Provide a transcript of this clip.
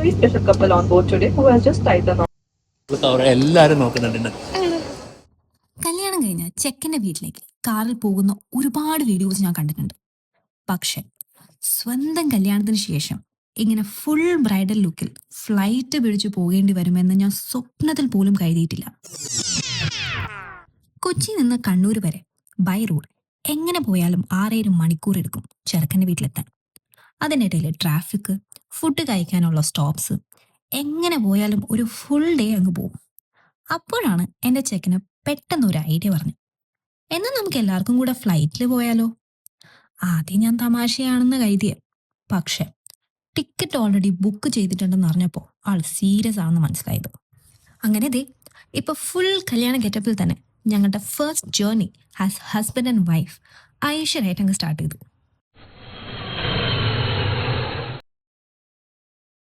very special couple on board today who has just tied the knot. എല്ലാരും നോക്കുന്നുണ്ട്. കല്യാണം കഴിഞ്ഞ ചെക്കൻ്റെ വീട്ടിലേക്ക് കാറിൽ പോകുന്ന ഒരുപാട് വീഡിയോസ് ഞാൻ കണ്ടിട്ടുണ്ട്. പക്ഷെ സ്വന്തം കല്യാണത്തിന് ശേഷം ഇങ്ങനെ ഫുൾ ബ്രൈഡൽ ലുക്കിൽ ഫ്ലൈറ്റ് പിടിച്ചു പോകേണ്ടി വരുമെന്ന് ഞാൻ സ്വപ്നത്തിൽ പോലും കരുതിയിട്ടില്ല. കൊച്ചി നിന്ന് കണ്ണൂർ വരെ ബൈ റോഡ് എങ്ങനെ പോയാലും 6-7 മണിക്കൂർ എടുക്കും ചെറുക്കൻ്റെ വീട്ടിലെത്താൻ. അതിനിടയിൽ ട്രാഫിക്, ഫുഡ് കഴിക്കാനുള്ള സ്റ്റോപ്സ്, എങ്ങനെ പോയാലും ഒരു ഫുൾ ഡേ അങ്ങ് പോകും. അപ്പോഴാണ് എൻ്റെ ചെക്കന് പെട്ടെന്നൊരു ഐഡിയ പറഞ്ഞു, എന്നാൽ നമുക്ക് എല്ലാവർക്കും കൂടെ ഫ്ലൈറ്റിൽ പോയാലോ? ആദ്യം ഞാൻ തമാശയാണെന്ന് കരുതിയ, പക്ഷെ ടിക്കറ്റ് ഓൾറെഡി ബുക്ക് ചെയ്തിട്ടുണ്ടെന്ന് അറിഞ്ഞപ്പോൾ ആൾ സീരിയസ് ആണെന്ന് മനസ്സിലായത്. അങ്ങനെ ദേ ഇപ്പോൾ ഫുൾ കല്യാണ ഗെറ്റപ്പിൽ തന്നെ ഞങ്ങളുടെ first journey as husband and wife ഐശ്വര്യമായിട്ട് അങ്ങ് സ്റ്റാർട്ട് ചെയ്തു.